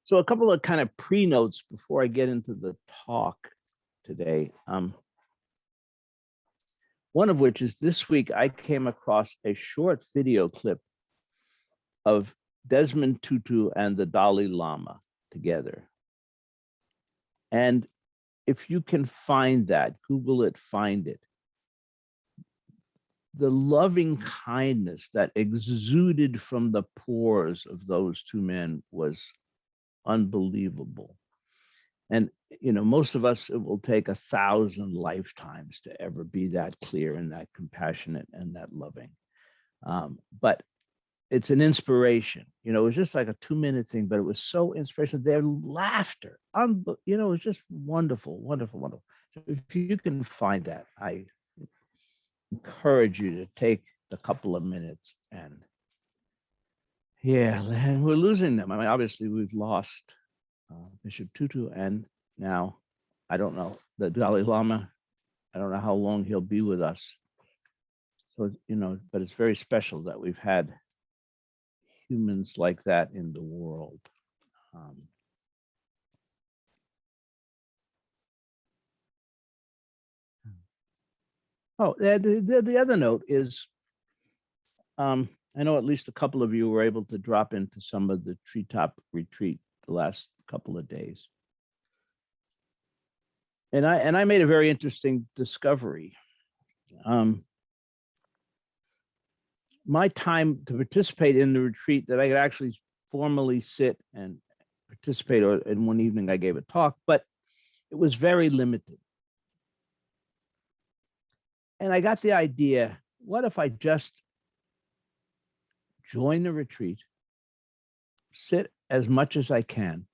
So a couple of kind of pre-notes before I get into the talk today. One of which is this week I came across a short video clip of Desmond Tutu and the Dalai Lama together. And if you can find that, Google it, find it. The loving kindness that exuded from the pores of those two men was unbelievable. And, you know, most of us, it will take 1,000 lifetimes to ever be that clear and that compassionate and that loving. But it's an inspiration. You know, it was just like a 2-minute thing, but it was so inspirational. Their laughter, you know, it was just wonderful, wonderful, wonderful. So if you can find that, I encourage you to take a couple of minutes and and we're losing them. I mean, obviously we've lost Bishop Tutu, and now I don't know the Dalai Lama. I don't know how long he'll be with us. So, you know, but it's very special that we've had humans like that in the world. The other note is, I know at least a couple of you were able to drop into some of the treetop retreat the last couple of days. And I made a very interesting discovery. My time to participate in the retreat, that I could actually formally sit and participate, or in one evening I gave a talk, but it was very limited. And I got the idea, what if I just join the retreat, sit as much as I can,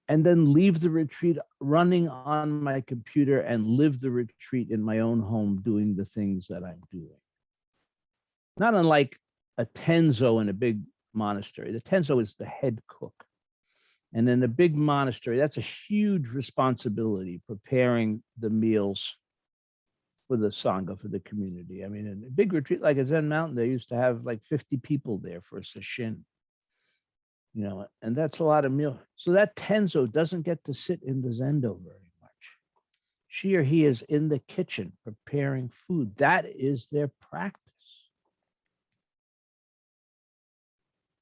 and then leave the retreat running on my computer and live the retreat in my own home doing the things that I'm doing. Not unlike a tenzo in a big monastery. The tenzo is the head cook. And in a big monastery, that's a huge responsibility, preparing the meals for the Sangha, for the community. I mean, in a big retreat like a Zen mountain, they used to have like 50 people there for a sesshin. You know, and that's a lot of meal. So that tenzo doesn't get to sit in the zendo very much. She or he is in the kitchen preparing food. That is their practice.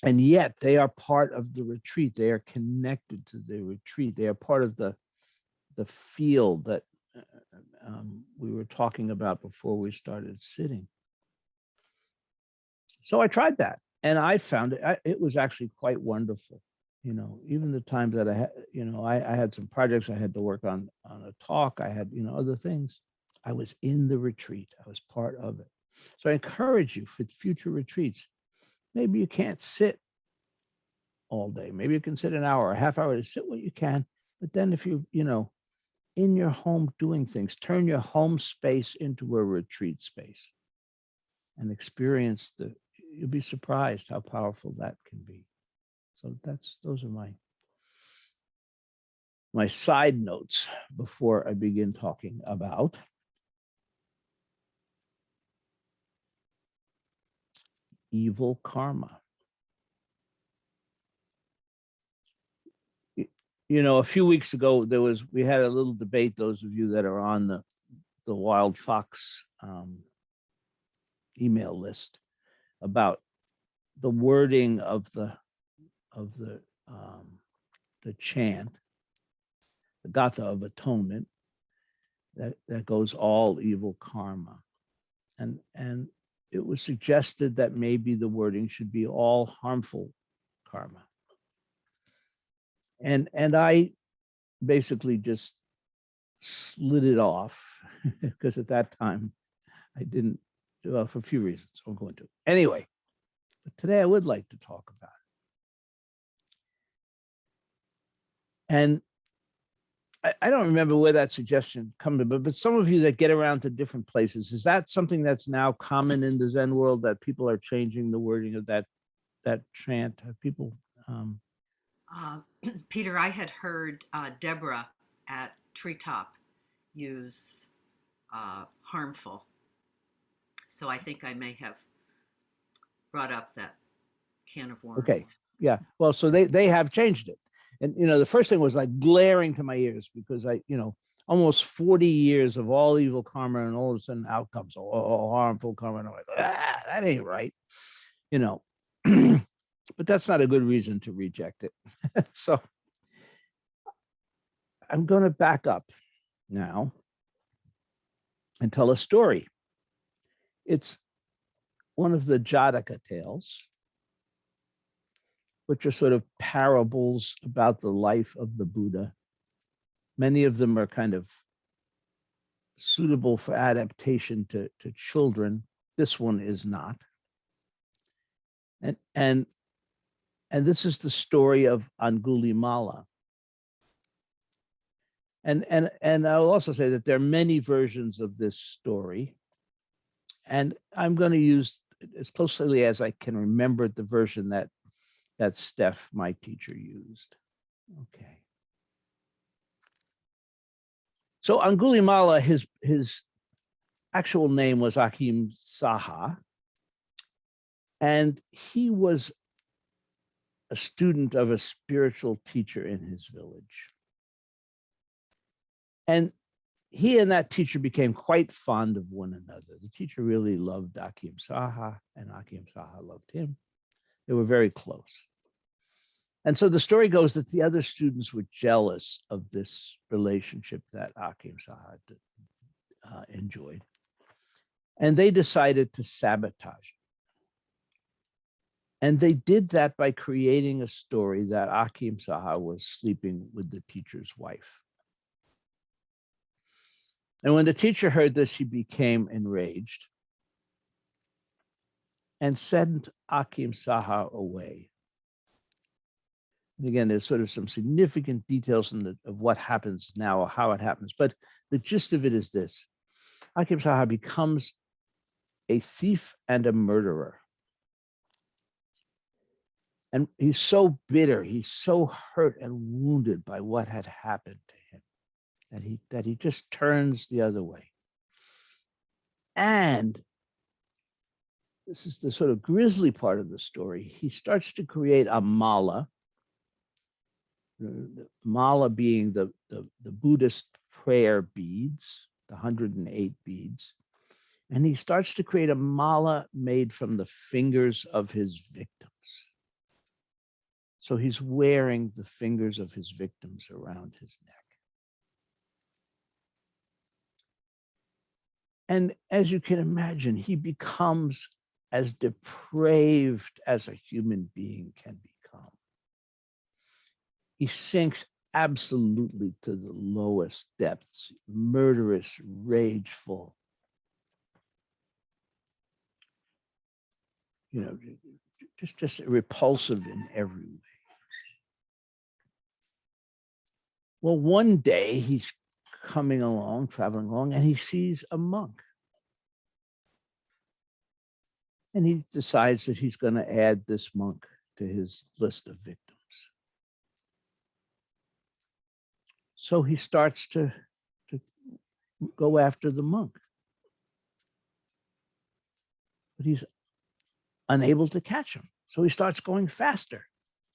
And yet they are part of the retreat. They are connected to the retreat. They are part of the field that we were talking about before we started sitting. So I tried that. And I found it was actually quite wonderful. You know, even the times that I had, you know, I had some projects I had to work on a talk. I had, you know, other things. I was in the retreat. I was part of it. So I encourage you for future retreats. Maybe you can't sit all day. Maybe you can sit an hour, a half hour, to sit what you can. But then if you know, in your home doing things, turn your home space into a retreat space and experience you'll be surprised how powerful that can be. So those are my side notes before I begin talking about evil karma. You know, a few weeks ago, we had a little debate, those of you that are on the Wild Fox email list, about the wording of the chant, the Gatha of Atonement, that goes all evil karma. And it was suggested that maybe the wording should be all harmful karma. And I basically just slid it off because at that time I didn't, well, for a few reasons I'm going to. Anyway, but today I would like to talk about it. And I don't remember where that suggestion comes from, but some of you that get around to different places, is that something that's now common in the Zen world, that people are changing the wording of that chant? Have people? Peter, I had heard Deborah at Treetop use harmful. So I think I may have brought up that can of worms. Okay. Yeah. Well, so they have changed it. And, the first thing was like glaring to my ears because almost 40 years of all evil karma and all of a sudden outcomes, all harmful karma. And I'm like, that ain't right, but that's not a good reason to reject it. So I'm going to back up now and tell a story. It's one of the Jataka tales, which are sort of parables about the life of the Buddha. Many of them are kind of suitable for adaptation to children. This one is not. And this is the story of Angulimala. And I'll also say that there are many versions of this story. And I'm going to use as closely as I can remember the version that Steph, my teacher, used. Okay. So Angulimala, his actual name was Ahim Saha, and he was a student of a spiritual teacher in his village. And he and that teacher became quite fond of one another. The teacher really loved Akim Saha, and Akim Saha loved him. They were very close. And so the story goes that the other students were jealous of this relationship that Akim Saha enjoyed. And they decided to sabotage it. And they did that by creating a story that Akim Saha was sleeping with the teacher's wife. And when the teacher heard this, he became enraged and sent Akim Saha away. And again, there's sort of some significant details of what happens now or how it happens. But the gist of it is this. Akim Saha becomes a thief and a murderer. And he's so bitter, he's so hurt and wounded by what had happened to him that he just turns the other way. And this is the sort of grisly part of the story. He starts to create a mala, the mala being the Buddhist prayer beads, the 108 beads. And he starts to create a mala made from the fingers of his victims. So he's wearing the fingers of his victims around his neck. And as you can imagine, he becomes as depraved as a human being can become. He sinks absolutely to the lowest depths, murderous, rageful, just repulsive in every way. Well, one day he's traveling along, and he sees a monk. And he decides that he's going to add this monk to his list of victims. So he starts to go after the monk. But he's unable to catch him. So he starts going faster,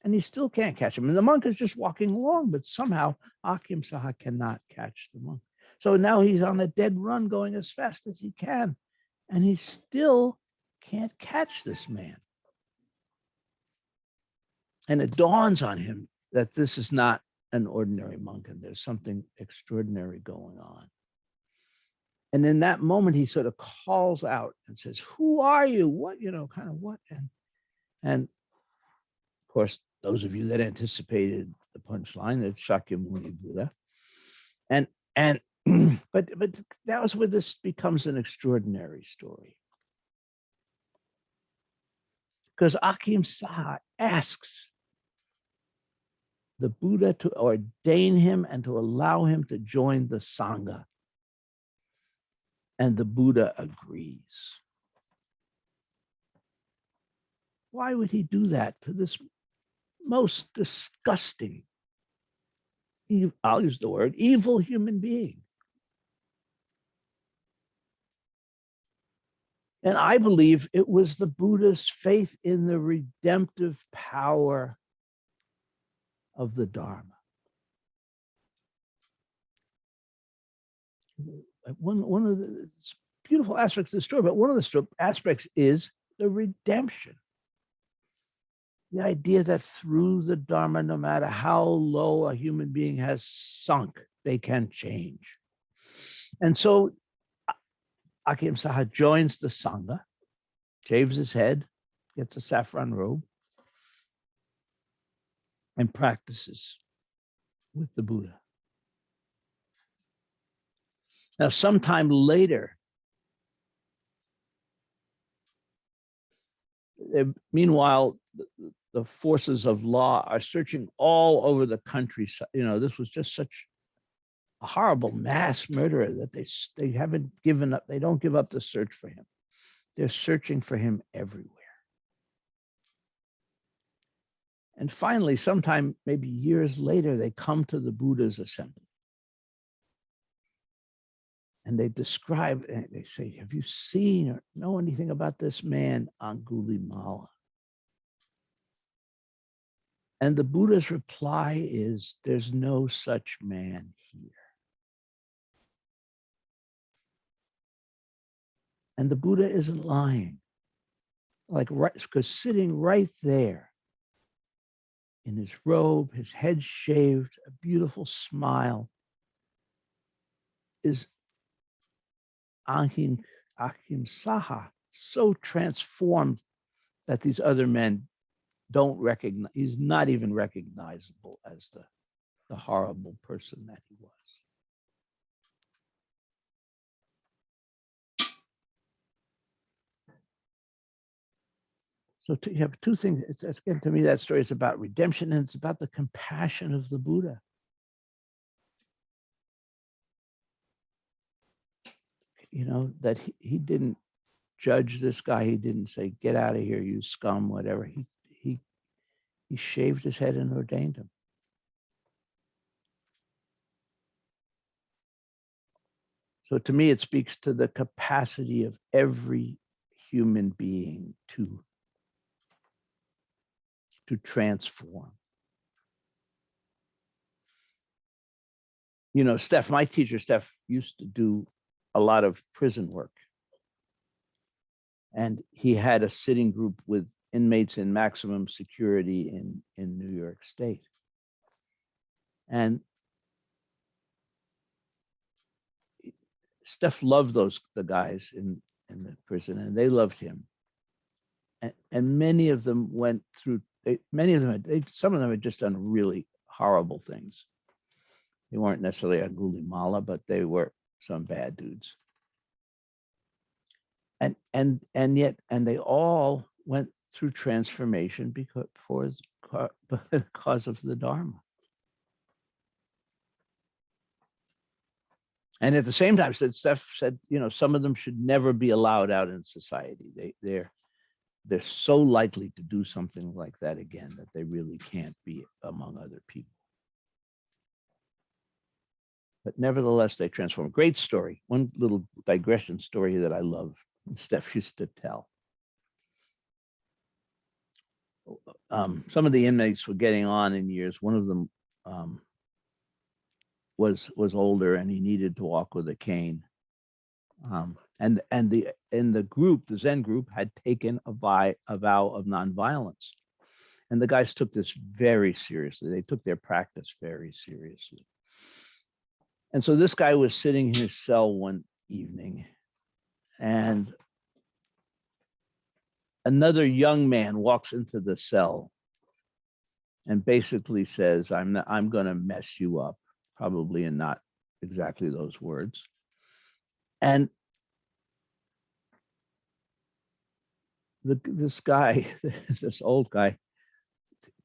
and he still can't catch him. And the monk is just walking along, but somehow Akim Saha cannot catch the monk. So now he's on a dead run going as fast as he can, and he still can't catch this man. And it dawns on him that this is not an ordinary monk, and there's something extraordinary going on. And in that moment, he sort of calls out and says, "Who are you? What, kind of what?" And of course, those of you that anticipated the punchline, it's Shakyamuni Buddha. And but that was where this becomes an extraordinary story. Because Akim Saha asks the Buddha to ordain him and to allow him to join the Sangha. And the Buddha agrees. Why would he do that to this most disgusting, I'll use the word, evil human being? And I believe it was the Buddha's faith in the redemptive power of the Dharma. One of the beautiful aspects of the story, but one of the aspects is the redemption. The idea that through the Dharma, no matter how low a human being has sunk, they can change. And so Ahimsa joins the Sangha, shaves his head, gets a saffron robe, and practices with the Buddha. Now, sometime later, meanwhile, the forces of law are searching all over the country. You know, this was just such a horrible mass murderer that they haven't given up. They don't give up the search for him. They're searching for him everywhere. And finally, sometime maybe years later, they come to the Buddha's assembly. And they describe, and they say, have you seen or know anything about this man, Angulimala? And the Buddha's reply is, there's no such man here. And the Buddha isn't lying. Like, right, because sitting right there in his robe, his head shaved, a beautiful smile, is Ahimsa, so transformed that these other men don't recognize, he's not even recognizable as the horrible person that he was. So you have two things. It's again, to me, that story is about redemption, and it's about the compassion of the Buddha. You know, that he didn't judge this guy. He didn't say, get out of here, you scum, whatever. He shaved his head and ordained him. So to me, it speaks to the capacity of every human being to transform. You know, Steph, my teacher, Steph, used to do a lot of prison work. And he had a sitting group with inmates in maximum security in New York State. And Steph loved the guys in the prison, and they loved him. And many of them went through, some of them had just done really horrible things. They weren't necessarily Angulimala, but they were some bad dudes. And they all went through transformation because of the Dharma. And at the same time, Steph said, you know, some of them should never be allowed out in society. They're so likely to do something like that again that they really can't be among other people. But nevertheless, they transform. Great story. One little digression story that I love, Steph used to tell. Some of the inmates were getting on in years. One of them was older, and he needed to walk with a cane. And the group, the Zen group, had taken a vow of nonviolence. And the guys took this very seriously. They took their practice very seriously. And so this guy was sitting in his cell one evening, and another young man walks into the cell and basically says, I'm going to mess you up, probably in not exactly those words. And this guy, this old guy,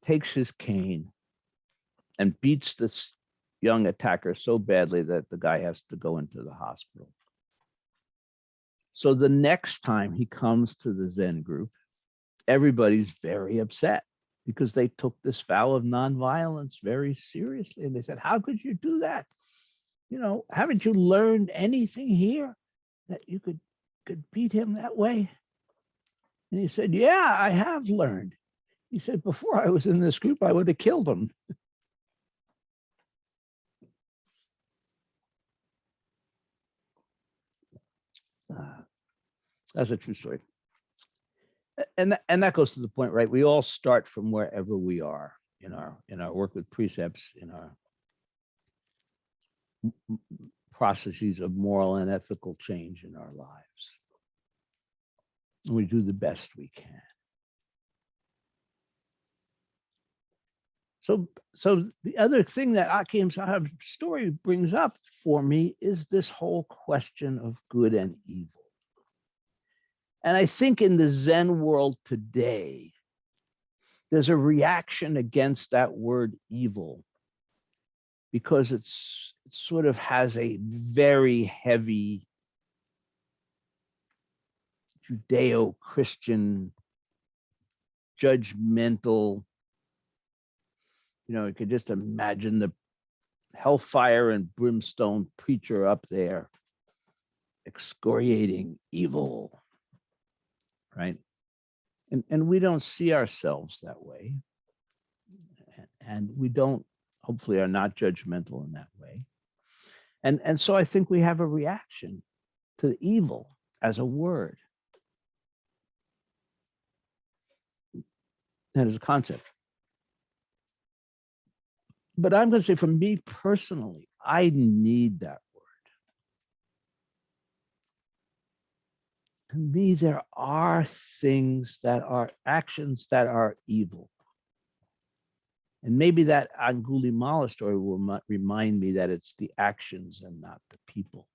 takes his cane and beats this young attacker so badly that the guy has to go into the hospital. So the next time he comes to the Zen group, everybody's very upset because they took this vow of nonviolence very seriously. And they said, how could you do that? You know, haven't you learned anything here that you could could beat him that way? And he said, yeah, I have learned. He said, before I was in this group, I would have killed him. That's a true story. And that goes to the point, right? We all start from wherever we are in our work with precepts, in our processes of moral and ethical change in our lives. And we do the best we can. So the other thing that Akim Sahab's story brings up for me is this whole question of good and evil. And I think in the Zen world today, there's a reaction against that word evil because it sort of has a very heavy Judeo-Christian, judgmental, you could just imagine the hellfire and brimstone preacher up there excoriating evil, right? And we don't see ourselves that way. And we don't, hopefully, are not judgmental in that way. And so I think we have a reaction to evil as a word and as a concept. But I'm going to say, for me personally, I need that word. To me, there are things that are actions that are evil. And maybe that Angulimala story will remind me that it's the actions and not the people.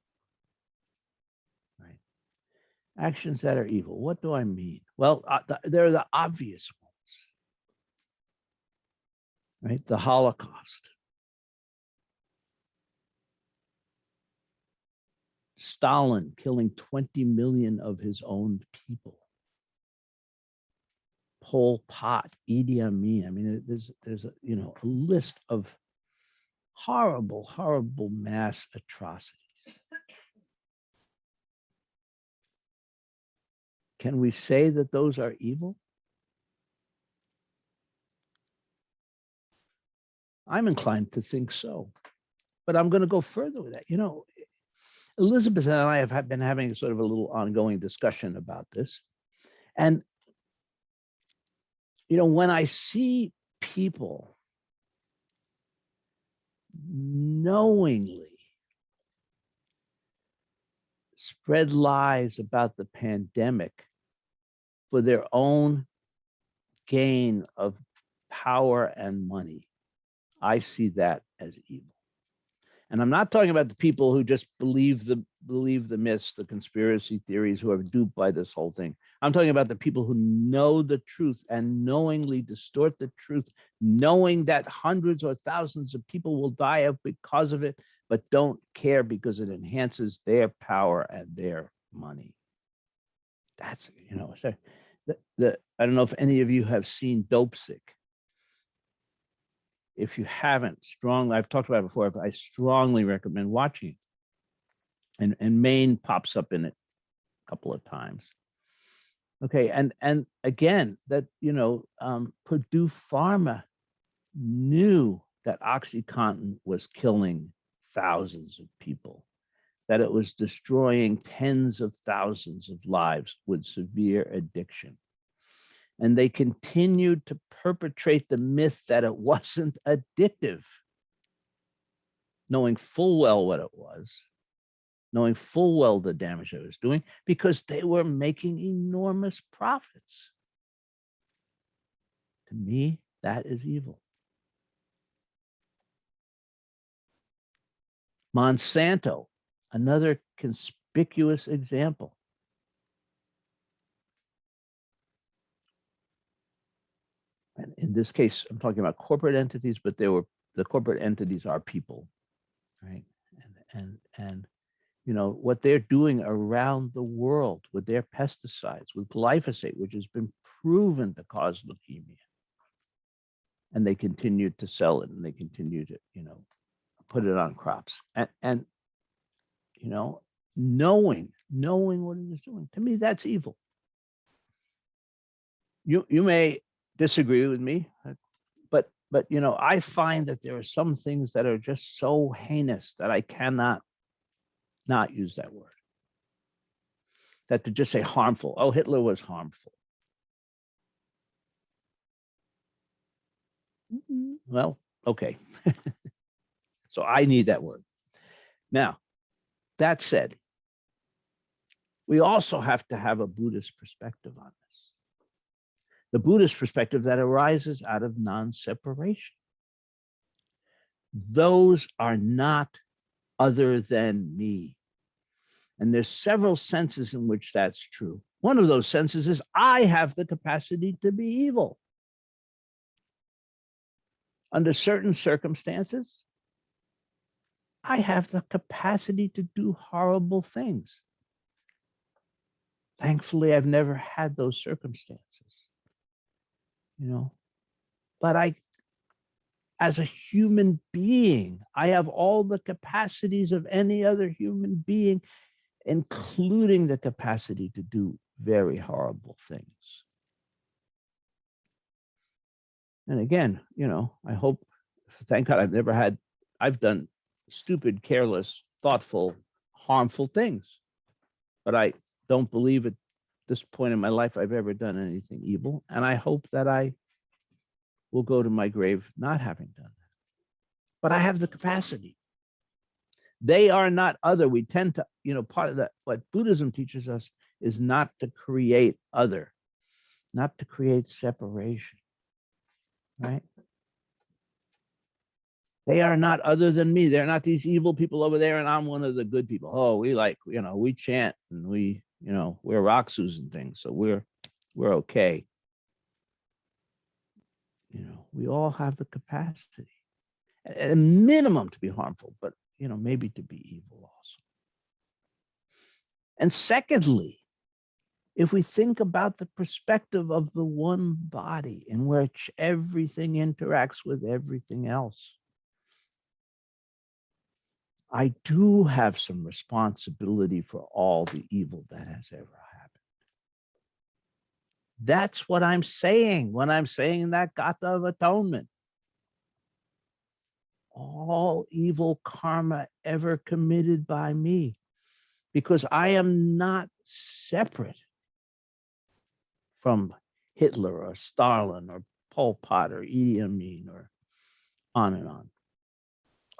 Right? Actions that are evil. What do I mean? Well, they're the obvious ones. Right? The Holocaust. Stalin killing 20 million of his own people. Pol Pot, Idi Amin. I mean, there's a list of horrible mass atrocities. Can we say that those are evil? I'm inclined to think so, but I'm going to go further with that. Elizabeth and I have been having sort of a little ongoing discussion about this. And, when I see people knowingly spread lies about the pandemic for their own gain of power and money, I see that as evil. And I'm not talking about the people who just believe the myths, the conspiracy theories, who are duped by this whole thing. I'm talking about the people who know the truth and knowingly distort the truth, knowing that hundreds or thousands of people will die because of it, but don't care because it enhances their power and their money. That's, so I don't know if any of you have seen Dope Sick. If you haven't, I've talked about it before, I strongly recommend watching it. And Maine pops up in it a couple of times. Okay, and again, that, Purdue Pharma knew that OxyContin was killing thousands of people, that it was destroying tens of thousands of lives with severe addiction. And they continued to perpetrate the myth that it wasn't addictive, knowing full well what it was, knowing full well the damage it was doing, because they were making enormous profits. To me, that is evil. Monsanto, another conspicuous example. And in this case, I'm talking about corporate entities, but the corporate entities are people, right? And what they're doing around the world with their pesticides, with glyphosate, which has been proven to cause leukemia. And they continue to sell it, and they continue to, put it on crops. And knowing knowing what he was doing. To me, that's evil. You may disagree with me, but I find that there are some things that are just so heinous that I cannot not use that word. That to just say harmful, oh, Hitler was harmful. Well, okay. So I need that word. Now, that said, we also have to have a Buddhist perspective on this. The Buddhist perspective that arises out of non-separation. Those are not other than me. And there's several senses in which that's true. One of those senses is I have the capacity to be evil. Under certain circumstances, I have the capacity to do horrible things. Thankfully, I've never had those circumstances, but as a human being, I have all the capacities of any other human being, including the capacity to do very horrible things. And again, I hope, thank God I've done stupid, careless, thoughtful, harmful things. But I don't believe at this point in my life I've ever done anything evil. And I hope that I will go to my grave not having done that. But I have the capacity. They are not other. We tend to, part of that, what Buddhism teaches us is not to create other, not to create separation, right? They are not other than me. They're not these evil people over there, and I'm one of the good people. Oh, we chant and we're Roxus and things, so we're okay. We all have the capacity, at a minimum, to be harmful, but maybe to be evil also. And secondly, if we think about the perspective of the one body in which everything interacts with everything else, I do have some responsibility for all the evil that has ever happened. That's what I'm saying when I'm saying that Gata of Atonement. All evil karma ever committed by me, because I am not separate from Hitler or Stalin or Pol Pot or Idi Amin or on and on.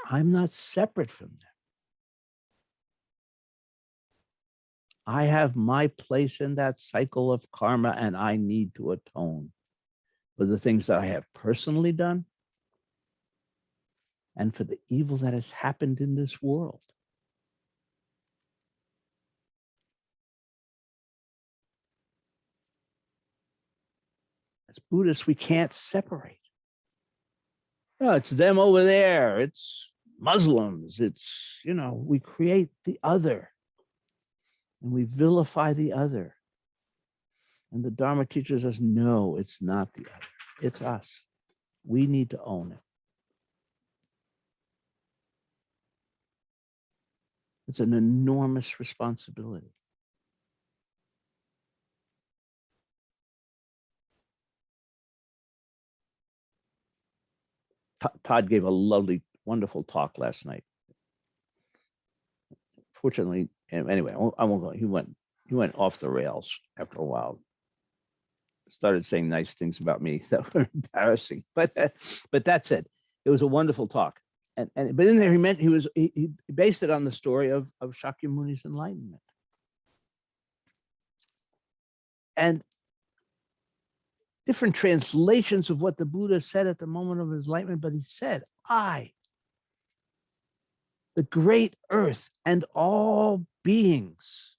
I'm not separate from them. I have my place in that cycle of karma, and I need to atone for the things that I have personally done and for the evil that has happened in this world. As Buddhists, we can't separate. It's them over there. It's Muslims. It's, we create the other and we vilify the other. And the Dharma teaches us, no, it's not the other. It's us. We need to own it. It's an enormous responsibility. Todd gave a lovely, wonderful talk last night. Fortunately, anyway, I won't go. He went off the rails after a while. Started saying nice things about me that were embarrassing, but that's it. It was a wonderful talk, but in there he based it on the story of Shakyamuni's enlightenment, and different translations of what the Buddha said at the moment of his enlightenment. But he said, "I, the great earth, and all beings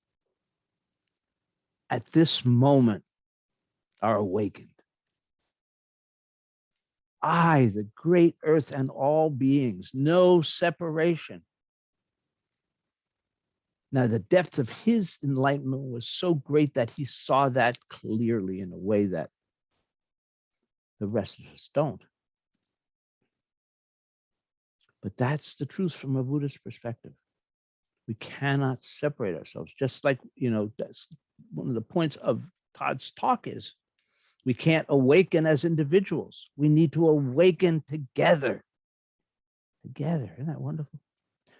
at this moment are awakened. I, the great earth, and all beings, no separation." Now, the depth of his enlightenment was so great that he saw that clearly in a way that the rest of us don't. But that's the truth from a Buddhist perspective. We cannot separate ourselves. Just like, that's one of the points of Todd's talk is we can't awaken as individuals. We need to awaken together. Together. Isn't that wonderful?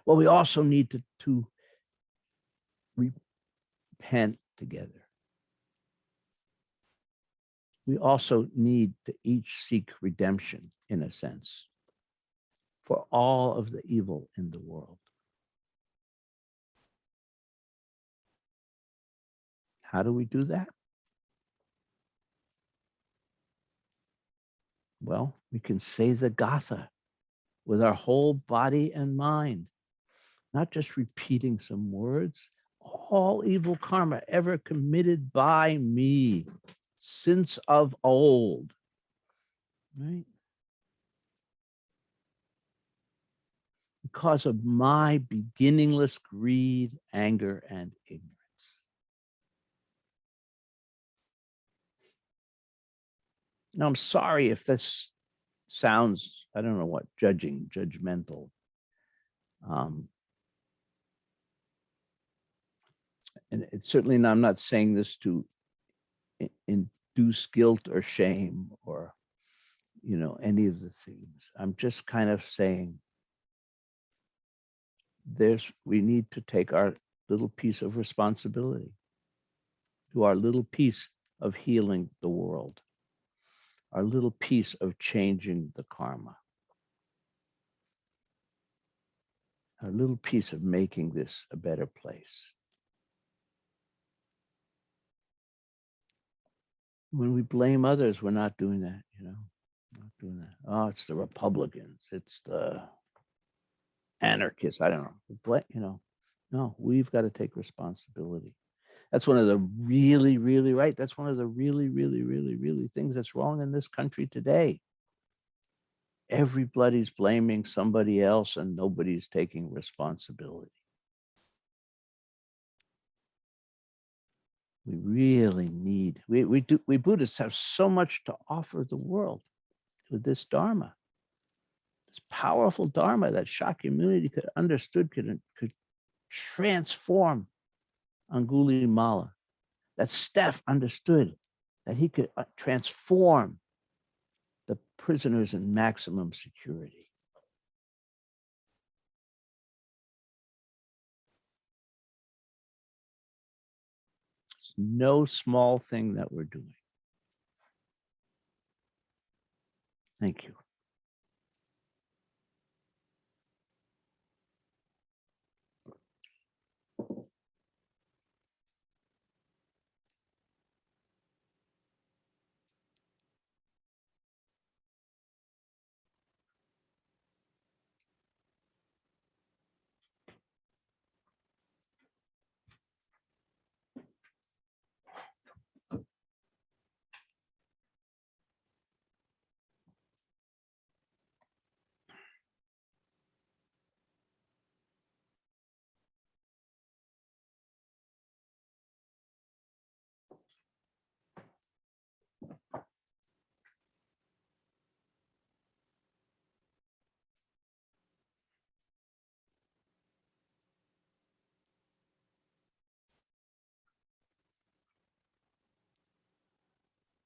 Well, we also need to repent together. We also need to each seek redemption, in a sense, for all of the evil in the world. How do we do that? Well, we can say the Gatha with our whole body and mind, not just repeating some words. All evil karma ever committed by me since of old, right? Because of my beginningless greed, anger, and ignorance. Now, I'm sorry if this sounds, I don't know what, judgmental. And it's certainly, I'm not saying this to induce guilt or shame or, any of the things. I'm just kind of saying we need to take our little piece of responsibility, do our little piece of healing the world, our little piece of changing the karma, our little piece of making this a better place. When we blame others, we're not doing that, not doing that. Oh, it's the Republicans, it's the anarchists, I don't know. No, we've got to take responsibility. That's one of the really, really right. That's one of the really, really, really, really things that's wrong in this country today. Everybody's blaming somebody else and nobody's taking responsibility. We really need, we Buddhists have so much to offer the world with this Dharma. This powerful Dharma that Shakyamuni could transform Angulimala. That Steph understood that he could transform the prisoners in maximum security. It's no small thing that we're doing. Thank you.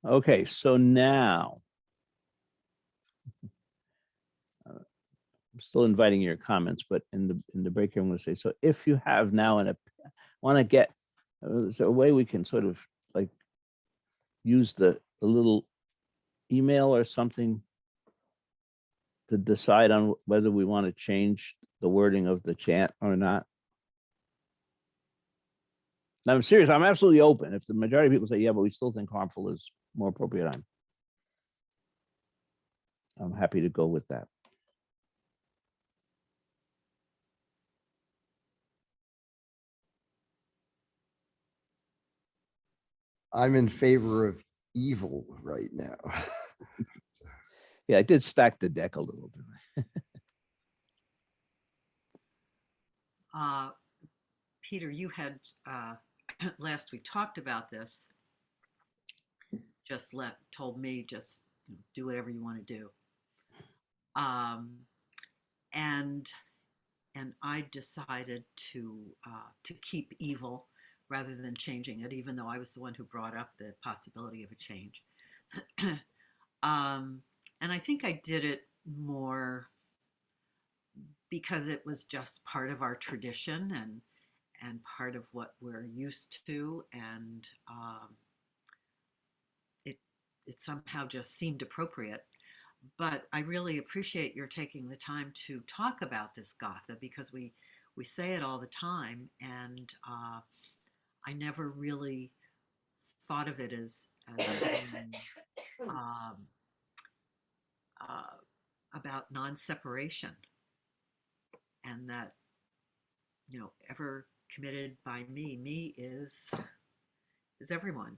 Okay, so now I'm still inviting your comments, but in the break here, I'm going to say, so if you have now want to get, is there a way we can sort of like use the little email or something to decide on whether we want to change the wording of the chant or not? Now, I'm serious. I'm absolutely open. If the majority of people say, yeah, but we still think harmful is more appropriate, I'm happy to go with that. I'm in favor of evil right now. Yeah, I did stack the deck a little bit. Peter, you had last we talked about this. Told me just do whatever you want to do. And and I decided to keep evil rather than changing it, even though I was the one who brought up the possibility of a change. um, and I think I did it more because it was just part of our tradition and part of what we're used to, and it it somehow just seemed appropriate. But I really appreciate your taking the time to talk about this Gotha, because we say it all the time, and I never really thought of it as being um, uh, about non-separation, and that, ever committed by me is everyone.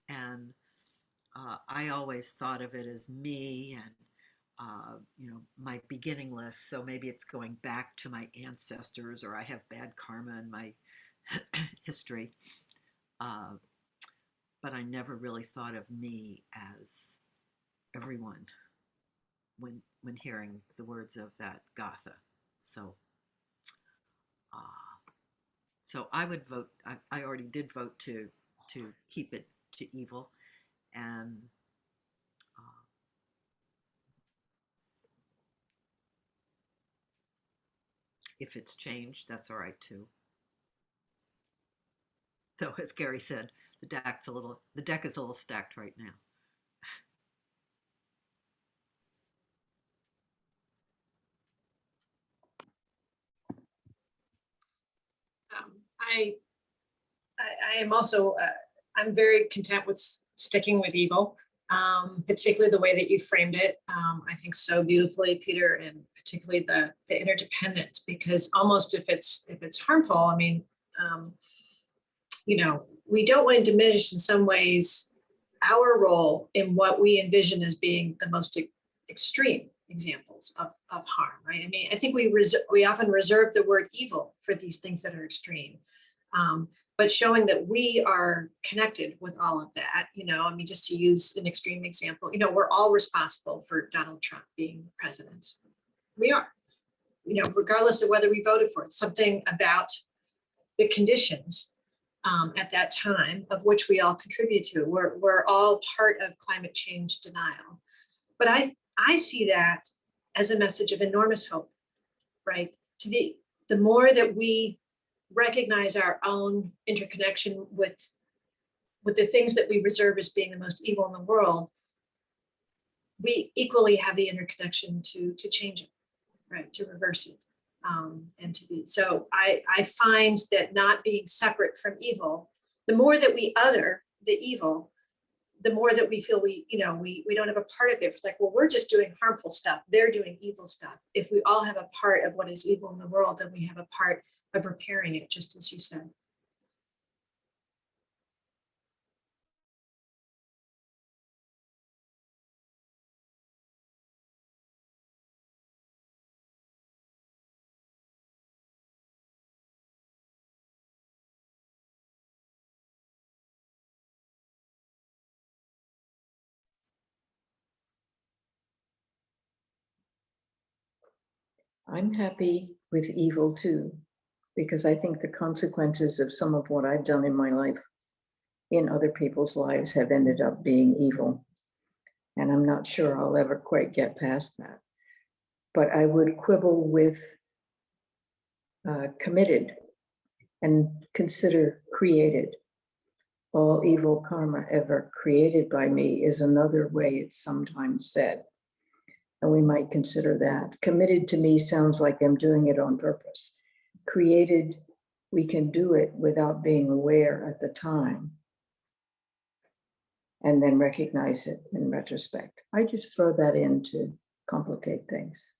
And I always thought of it as me and my beginningless. So maybe it's going back to my ancestors, or I have bad karma in my history. Uh, but I never really thought of me as everyone when hearing the words of that Gotha. So uh, so I would vote. I already did vote to keep it to evil, and uh, if it's changed, that's all right too. Though, as Gary said, the deck is a little stacked right now. Um, I, I am also, I'm very content with sticking with evil, particularly the way that you framed it. I think so beautifully, Peter, and particularly the interdependence, because almost if it's harmful, I mean, um, we don't want to diminish in some ways our role in what we envision as being the most extreme examples of harm, right? I mean, I think we often reserve the word evil for these things that are extreme, um, but showing that we are connected with all of that, I mean, just to use an extreme example, we're all responsible for Donald Trump being president. We are, regardless of whether we voted for it, something about the conditions at that time, of which we all contribute to. We're all part of climate change denial. But I see that as a message of enormous hope, right? The more that we recognize our own interconnection with the things that we reserve as being the most evil in the world, we equally have the interconnection to change it, right? To reverse it. And to be, so I find that not being separate from evil, the more that we other the evil, the more that we feel we don't have a part of it. It's like, well, we're just doing harmful stuff, they're doing evil stuff. If we all have a part of what is evil in the world, then we have a part of repairing it, just as you said. I'm happy with evil too, because I think the consequences of some of what I've done in my life, in other people's lives, have ended up being evil. And I'm not sure I'll ever quite get past that. But I would quibble with committed and consider created. All evil karma ever created by me is another way it's sometimes said. And we might consider that. Committed to me sounds like I'm doing it on purpose. Created, we can do it without being aware at the time and then recognize it in retrospect. I just throw that in to complicate things.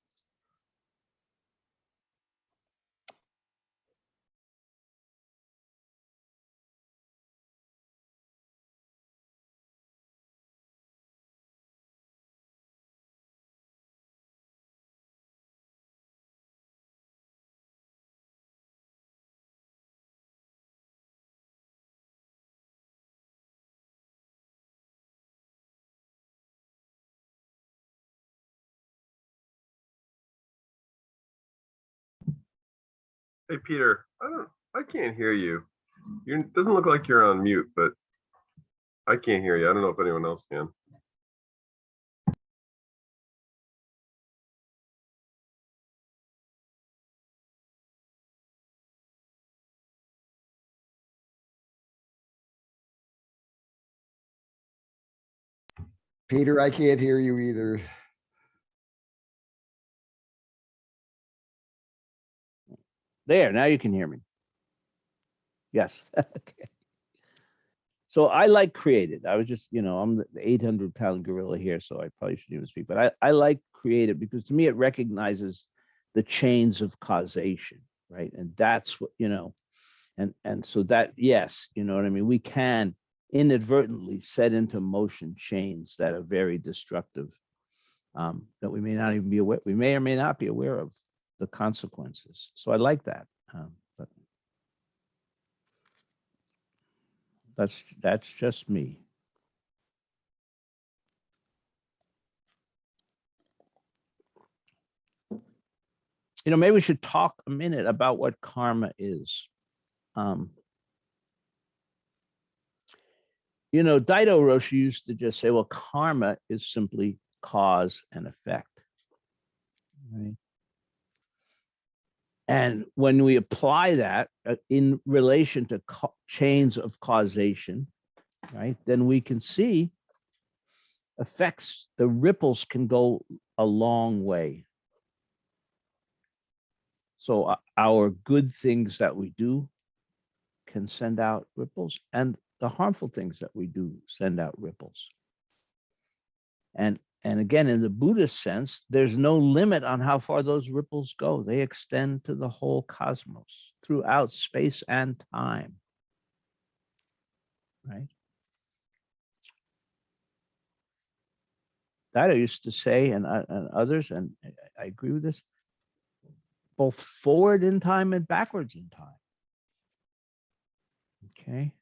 Hey, Peter, I can't hear you. It doesn't look like you're on mute, but I can't hear you. I don't know if anyone else can. Peter, I can't hear you either. There, now you can hear me. Yes. Okay. So I like created. I was just, I'm the 800-pound gorilla here, so I probably shouldn't even speak, but I like created because to me it recognizes the chains of causation, right? And that's what, and so that, yes, you know what I mean? We can inadvertently set into motion chains that are very destructive, that we may not even be aware, we may or may not be aware of the consequences. So I like that. But that's just me. Maybe we should talk a minute about what karma is. Daido Roshi used to just say, well, karma is simply cause and effect. Right? And when we apply that in relation to chains of causation, right, then we can see effects, the ripples can go a long way. So our good things that we do can send out ripples, and the harmful things that we do send out ripples. And again, in the Buddhist sense, there's no limit on how far those ripples go. They extend to the whole cosmos throughout space and time. Right? Daido used to say, and others, and I agree with this, both forward in time and backwards in time. Okay.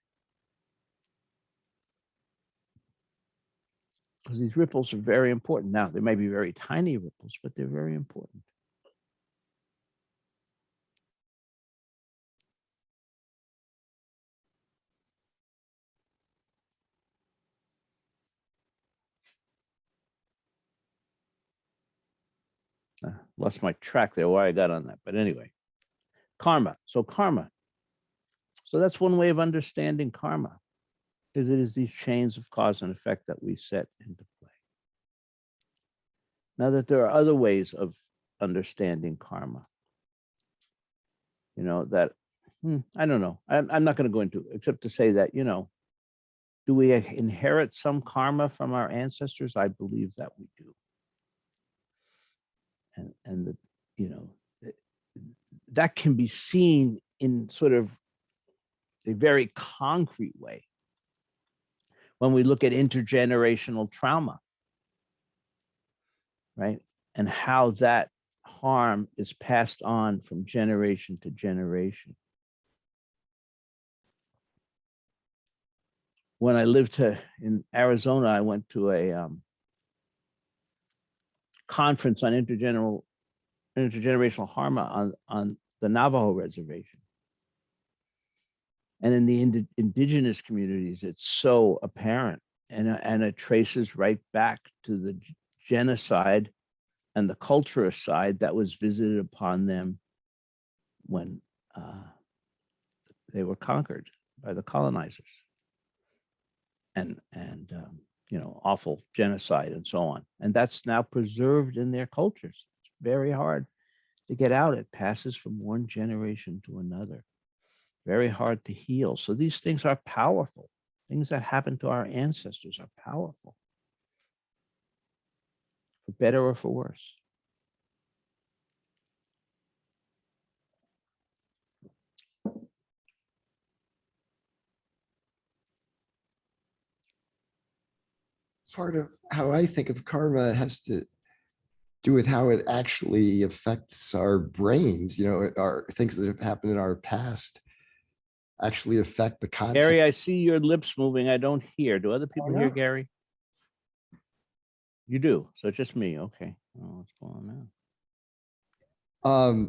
Because these ripples are very important. Now, they may be very tiny ripples, but they're very important. Lost my track there, why I got on that. But anyway, karma. So karma. So that's one way of understanding karma, because it is these chains of cause and effect that we set into play. Now that there are other ways of understanding karma, that, I don't know. I'm not going to go into it, except to say that, do we inherit some karma from our ancestors? I believe that we do. And that can be seen in sort of a very concrete way when we look at intergenerational trauma, right? And how that harm is passed on from generation to generation. When I lived in Arizona, I went to a conference on intergenerational harm on the Navajo reservation. And in the indigenous communities, it's so apparent, and it traces right back to the genocide and the culturicide that was visited upon them when they were conquered by the colonizers, and awful genocide and so on. And that's now preserved in their cultures. It's very hard to get out. It passes from one generation to another. Very hard to heal. So these things are powerful. Things that happened to our ancestors are powerful, for better or for worse. Part of how I think of karma has to do with how it actually affects our brains. Our things that have happened in our past actually affect the content. Gary, I see your lips moving. I don't hear. Do other people hear, Gary? You do. So it's just me. Okay. Oh, what's going on now?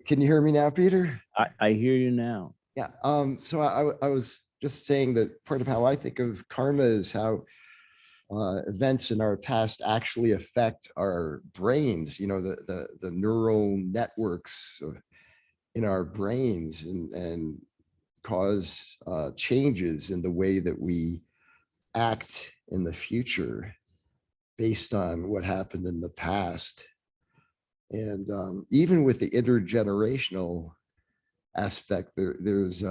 Can you hear me now, Peter? I hear you now. Yeah. So I was just saying that part of how I think of karma is how events in our past actually affect our brains. You know, the neural networks in our brains and cause changes in the way that we act in the future based on what happened in the past. And even with the intergenerational aspect, there's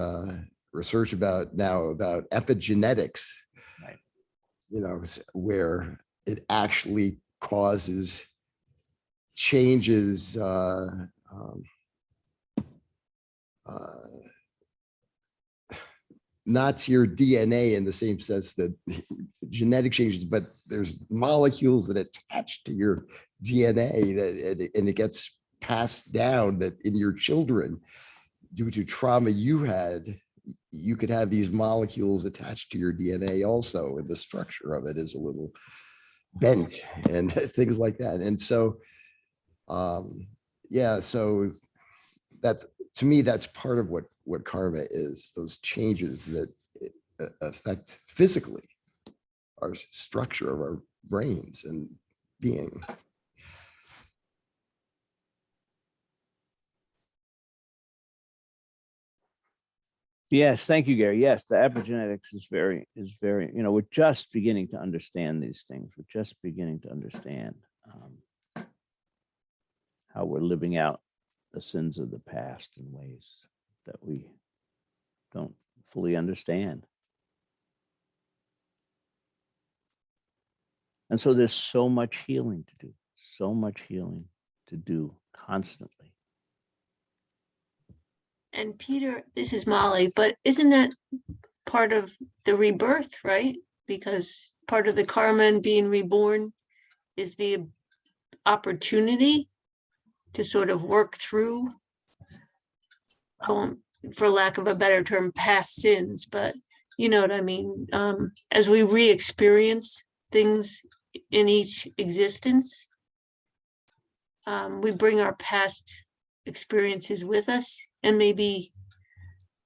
research about now about epigenetics, Right. you know, where it actually causes changes not to your DNA in the same sense that genetic changes, but there's molecules that attach to your DNA and it gets passed down that in your children due to trauma you had, you could have these molecules attached to your DNA also, and the structure of it is a little bent and things like that. And so, yeah, so that's, to me, that's part of what karma is, those changes that affect physically our structure of our brains and being. Yes, thank you, Gary. Yes, the epigenetics is very, you know, we're just beginning to understand these things. We're just beginning to understand how we're living out the sins of the past in ways that we don't fully understand. And so there's so much healing to do, so much healing to do constantly. And Peter, this is Molly, but isn't that part of the rebirth, right? Because part of the karma and being reborn is the opportunity to sort of work through, for lack of a better term, past sins, but you know what I mean? As we re-experience things in each existence, we bring our past experiences with us and maybe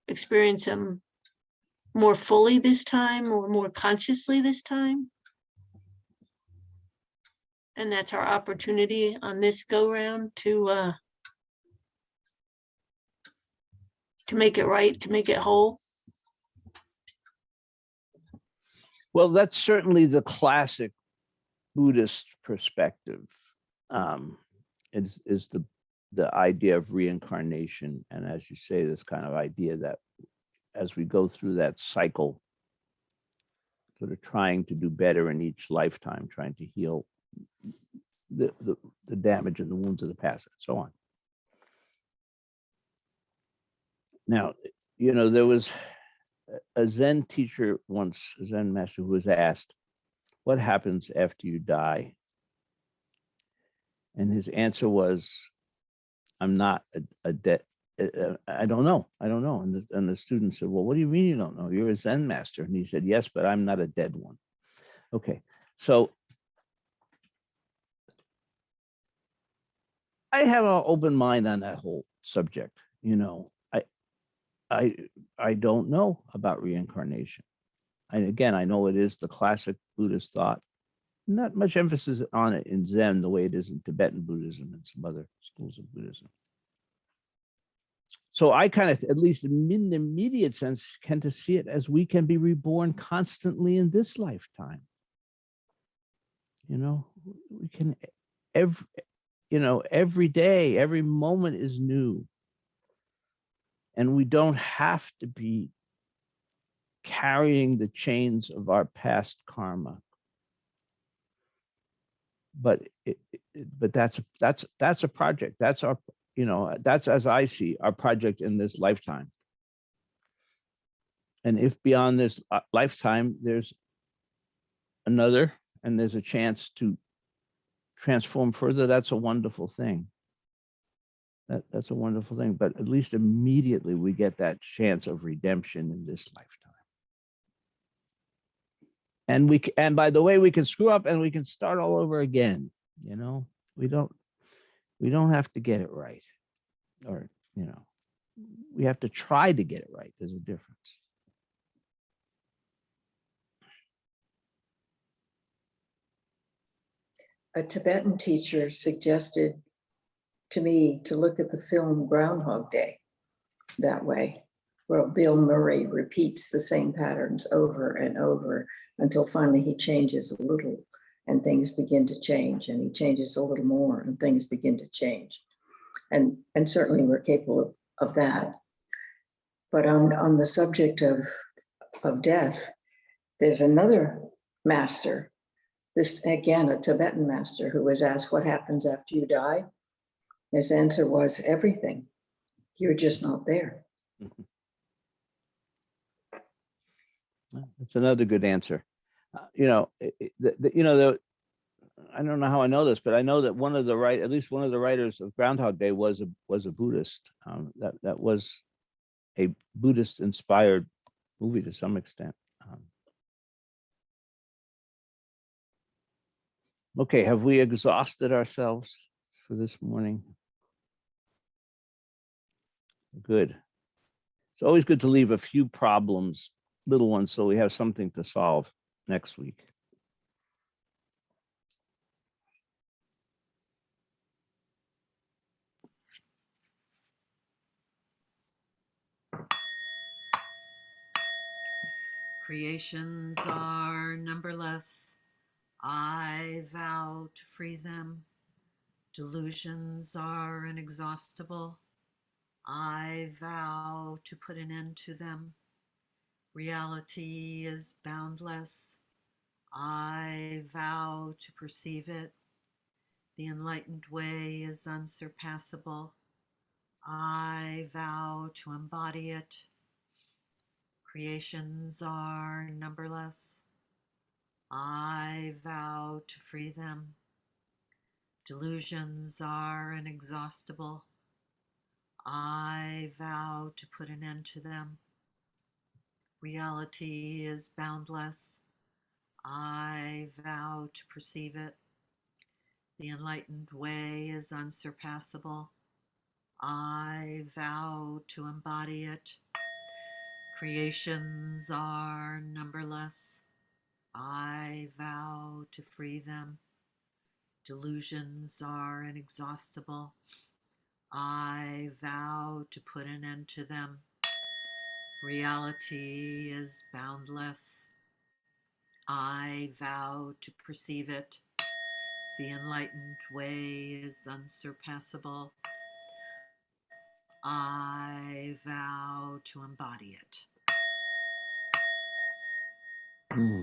experience them more fully this time or more consciously this time. And that's our opportunity on this go round to make it right, to make it whole. Well, that's certainly the classic Buddhist perspective, is the idea of reincarnation. And as you say, this kind of idea that as we go through that cycle, sort of trying to do better in each lifetime, trying to heal the damage and the wounds of the past, and so on. Now, you know, there was a Zen teacher once, a Zen master, who was asked, what happens after you die? And his answer was, I'm not a dead, I don't know. And the student said, well, what do you mean you don't know? You're a Zen master. And he said, yes, but I'm not a dead one. Okay, so I have an open mind on that whole subject. You know, I don't know about reincarnation. And again, I know it is the classic Buddhist thought. Not much emphasis on it in Zen the way it is in Tibetan Buddhism and some other schools of Buddhism. So I kind of, at least in the immediate sense, tend to see it as we can be reborn constantly in this lifetime. You know, we can, every day, every moment is new. And we don't have to be carrying the chains of our past karma. But that's a project. That's our, that's, as I see, our project in this lifetime. And if beyond this lifetime, there's another, and there's a chance to transform further, that's a wonderful thing. That's a wonderful thing. But at least immediately we get that chance of redemption in this lifetime. And by the way, we can screw up and we can start all over again. You know, we don't have to get it right, or we have to try to get it right. There's a difference. A Tibetan teacher suggested to me to look at the film Groundhog Day that way. Well, Bill Murray repeats the same patterns over and over until finally he changes a little and things begin to change, and he changes a little more and things begin to change. And certainly we're capable of that. But on the subject of death, there's another master, this again, a Tibetan master, who was asked what happens after you die. His answer was everything. You're just not there. That's another good answer. I don't know how I know this, but I know that at least one of the writers of Groundhog Day was a Buddhist. That was a Buddhist inspired movie to some extent. Okay, have we exhausted ourselves for this morning? Good. It's always good to leave a few problems, little ones, so we have something to solve next week. Creations are numberless. I vow to free them. Delusions are inexhaustible. I vow to put an end to them. Reality is boundless. I vow to perceive it. The enlightened way is unsurpassable. I vow to embody it. Creations are numberless. I vow to free them. Delusions are inexhaustible. I vow to put an end to them. Reality is boundless. I vow to perceive it. The enlightened way is unsurpassable. I vow to embody it. Creations are numberless. I vow to free them. Delusions are inexhaustible. I vow to put an end to them. Reality is boundless. I vow to perceive it. The enlightened way is unsurpassable. I vow to embody it.